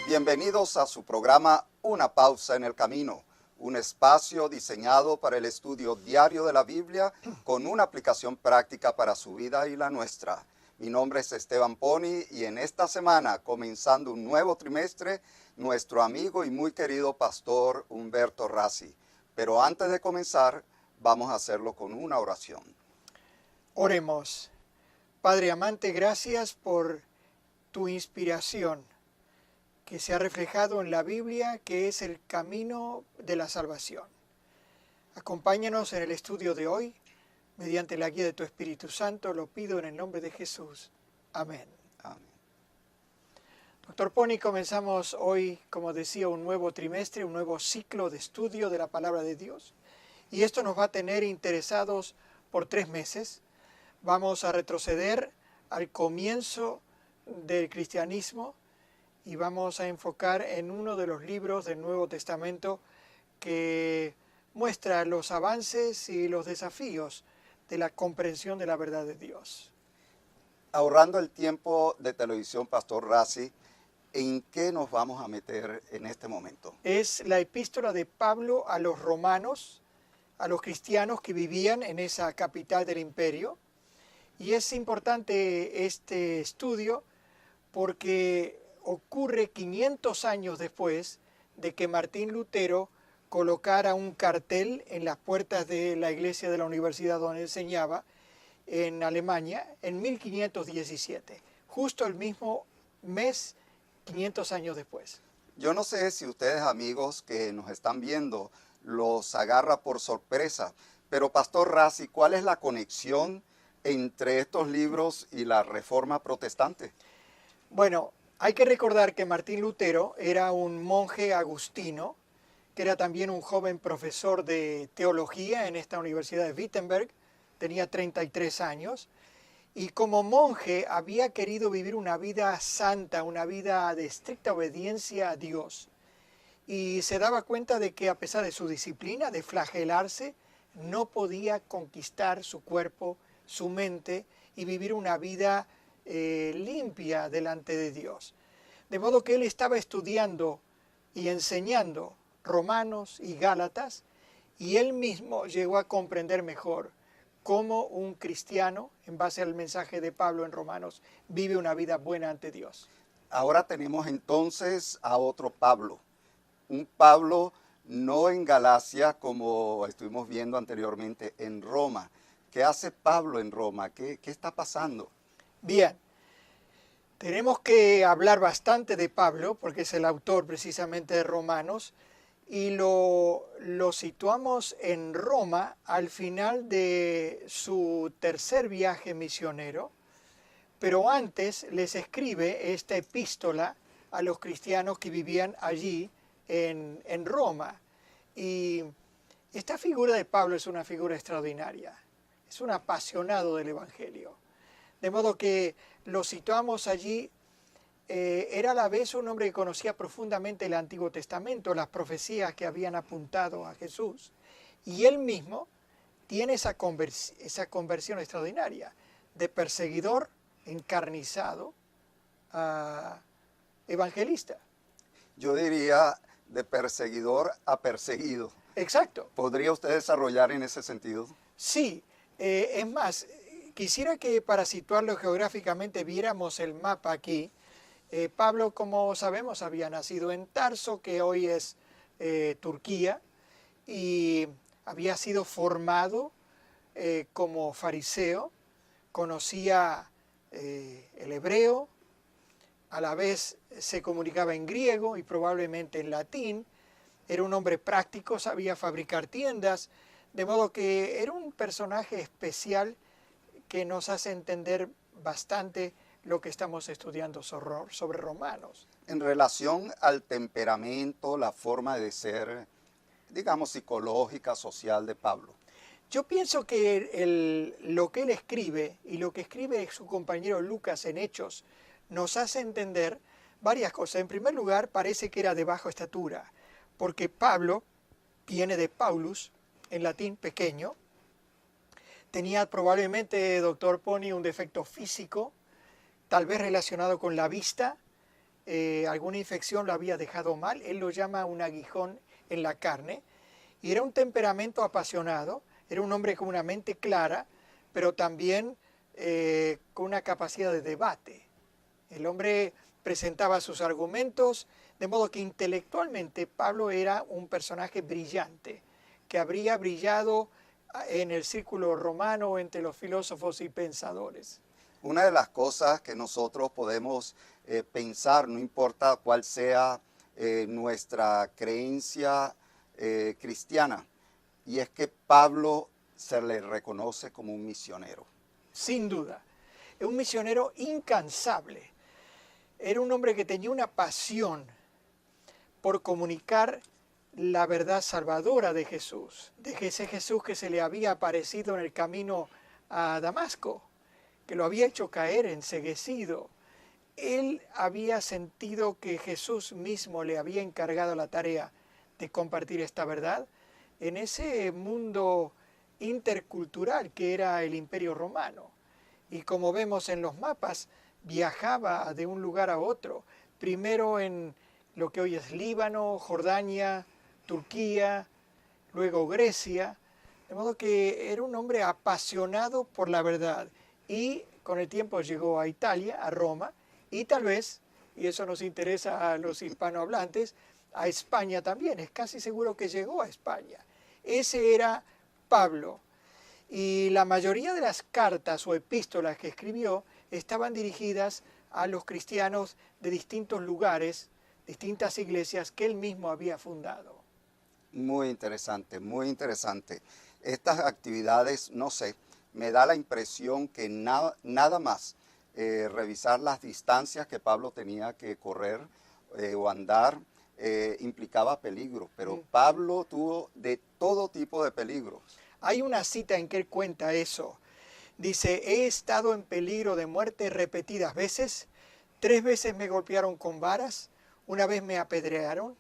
Bienvenidos a su programa Una pausa en el camino, un espacio diseñado para el estudio diario de la Biblia con una aplicación práctica para su vida y la nuestra. Mi nombre es Esteban Poni y en esta semana, comenzando un nuevo trimestre, nuestro amigo y muy querido pastor Humberto Rassi. Pero antes de comenzar, vamos a hacerlo con una oración. Oremos. Padre amante, gracias por tu inspiración que se ha reflejado en la Biblia, que es el camino de la salvación. Acompáñanos en el estudio de hoy, mediante la guía de tu Espíritu Santo, lo pido en el nombre de Jesús. Amén. Amén. Doctor Poni, comenzamos hoy, como decía, un nuevo trimestre, un nuevo ciclo de estudio de la Palabra de Dios. Y esto nos va a tener interesados por 3 meses. Vamos a retroceder al comienzo del cristianismo, y vamos a enfocar en uno de los libros del Nuevo Testamento que muestra los avances y los desafíos de la comprensión de la verdad de Dios. Ahorrando el tiempo de televisión, Pastor Rassi, ¿en qué nos vamos a meter en este momento? Es la epístola de Pablo a los romanos, a los cristianos que vivían en esa capital del imperio. Y es importante este estudio porque ocurre 500 años después de que Martín Lutero colocara un cartel en las puertas de la iglesia de la universidad donde enseñaba en Alemania en 1517, justo el mismo mes, 500 años después. Yo no sé si ustedes, amigos que nos están viendo, los agarra por sorpresa, pero Pastor Rassi, ¿cuál es la conexión entre estos libros y la Reforma Protestante? Bueno, hay que recordar que Martín Lutero era un monje agustino, que era también un joven profesor de teología en esta Universidad de Wittenberg, tenía 33 años, y como monje había querido vivir una vida santa, una vida de estricta obediencia a Dios. Y se daba cuenta de que a pesar de su disciplina, de flagelarse, no podía conquistar su cuerpo, su mente y vivir una vida limpia delante de Dios. De modo que él estaba estudiando y enseñando Romanos y Gálatas, y él mismo llegó a comprender mejor cómo un cristiano, en base al mensaje de Pablo en Romanos, vive una vida buena ante Dios. Ahora tenemos entonces a otro Pablo, un Pablo no en Galacia como estuvimos viendo anteriormente, en Roma. ¿Qué hace Pablo en Roma? ¿Qué está pasando? Bien, tenemos que hablar bastante de Pablo, porque es el autor precisamente de Romanos, y lo situamos en Roma al final de su tercer viaje misionero, pero antes les escribe esta epístola a los cristianos que vivían allí en Roma. Y esta figura de Pablo es una figura extraordinaria, es un apasionado del Evangelio. De modo que lo situamos allí, era a la vez un hombre que conocía profundamente el Antiguo Testamento, las profecías que habían apuntado a Jesús, y él mismo tiene esa conversión extraordinaria, de perseguidor encarnizado a evangelista. Yo diría de perseguidor a perseguido. Exacto. ¿Podría usted desarrollar en ese sentido? Sí, es más, quisiera que para situarlo geográficamente viéramos el mapa aquí. Pablo, como sabemos, había nacido en Tarso, que hoy es Turquía, y había sido formado como fariseo, conocía el hebreo, a la vez se comunicaba en griego y probablemente en latín, era un hombre práctico, sabía fabricar tiendas, de modo que era un personaje especial que nos hace entender bastante lo que estamos estudiando sobre Romanos. En relación al temperamento, la forma de ser, digamos, psicológica, social de Pablo? Yo pienso que lo que él escribe y lo que escribe su compañero Lucas en Hechos nos hace entender varias cosas. En primer lugar, parece que era de baja estatura, porque Pablo viene de Paulus, en latín pequeño. Tenía probablemente, doctor Pony, un defecto físico, tal vez relacionado con la vista. Alguna infección lo había dejado mal. Él lo llama un aguijón en la carne. Y era un temperamento apasionado. Era un hombre con una mente clara, pero también con una capacidad de debate. El hombre presentaba sus argumentos, de modo que intelectualmente Pablo era un personaje brillante, que habría brillado en el círculo romano entre los filósofos y pensadores. Una de las cosas que nosotros podemos pensar, no importa cuál sea nuestra creencia cristiana, y es que Pablo se le reconoce como un misionero. Sin duda, es un misionero incansable. Era un hombre que tenía una pasión por comunicar la verdad salvadora de Jesús, de ese Jesús que se le había aparecido en el camino a Damasco, que lo había hecho caer enceguecido. Él había sentido que Jesús mismo le había encargado la tarea de compartir esta verdad en ese mundo intercultural que era el Imperio Romano. Y como vemos en los mapas, viajaba de un lugar a otro, primero en lo que hoy es Líbano, Jordania, Turquía, luego Grecia, de modo que era un hombre apasionado por la verdad y con el tiempo llegó a Italia, a Roma, y tal vez, y eso nos interesa a los hispanohablantes, a España también, es casi seguro que llegó a España. Ese era Pablo, y la mayoría de las cartas o epístolas que escribió estaban dirigidas a los cristianos de distintos lugares, distintas iglesias que él mismo había fundado. Muy interesante, muy interesante. Estas actividades, no sé, me da la impresión que nada más revisar las distancias que Pablo tenía que correr o andar implicaba peligro, pero Pablo tuvo de todo tipo de peligros. Hay una cita en que él cuenta eso. Dice, he estado en peligro de muerte repetidas veces. 3 veces me golpearon con varas, una vez me apedrearon,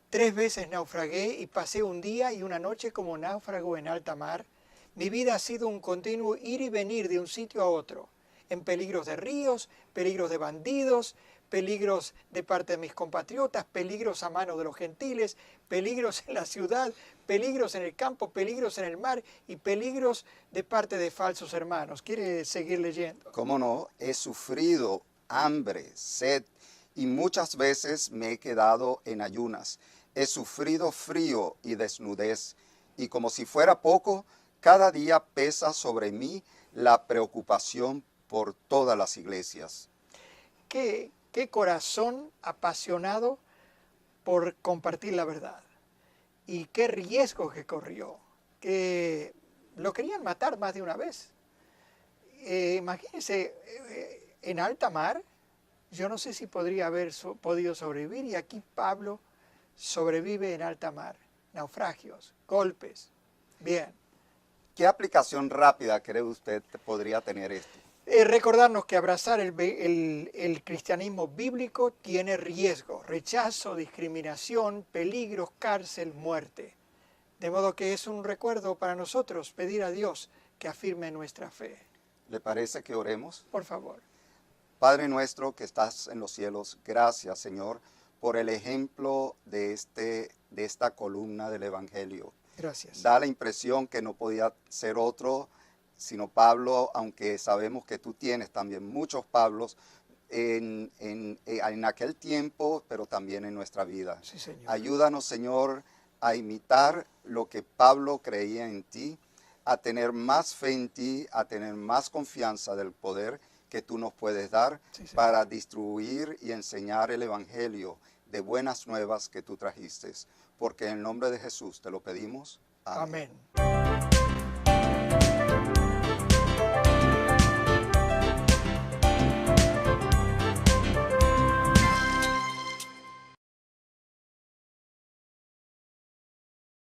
3 veces naufragué y pasé un día y una noche como náufrago en alta mar. Mi vida ha sido un continuo ir y venir de un sitio a otro, en peligros de ríos, peligros de bandidos, peligros de parte de mis compatriotas, peligros a mano de los gentiles, peligros en la ciudad, peligros en el campo, peligros en el mar y peligros de parte de falsos hermanos. ¿Quiere seguir leyendo? ¿Cómo no? He sufrido hambre, sed y muchas veces me he quedado en ayunas. He sufrido frío y desnudez y como si fuera poco, cada día pesa sobre mí la preocupación por todas las iglesias. ¿Qué corazón apasionado por compartir la verdad? Y qué riesgo que corrió, que lo querían matar más de una vez. Imagínense, en alta mar, yo no sé si podría haber podido sobrevivir, y aquí Pablo sobrevive en alta mar, naufragios, golpes. Bien. ¿Qué aplicación rápida cree usted podría tener esto? Recordarnos que abrazar el cristianismo bíblico tiene riesgo, rechazo, discriminación, peligros, cárcel, muerte. De modo que es un recuerdo para nosotros pedir a Dios que afirme nuestra fe. ¿Le parece que oremos? Por favor. Padre nuestro que estás en los cielos, gracias Señor por el ejemplo de esta columna del Evangelio. Gracias. Da la impresión que no podía ser otro sino Pablo, aunque sabemos que tú tienes también muchos Pablos en aquel tiempo, pero también en nuestra vida. Sí, Señor. Ayúdanos, Señor, a imitar lo que Pablo creía en ti, a tener más fe en ti, a tener más confianza del poder que tú nos puedes dar para distribuir y enseñar el Evangelio de buenas nuevas que tú trajiste. Porque en el nombre de Jesús te lo pedimos. Amén. Amén.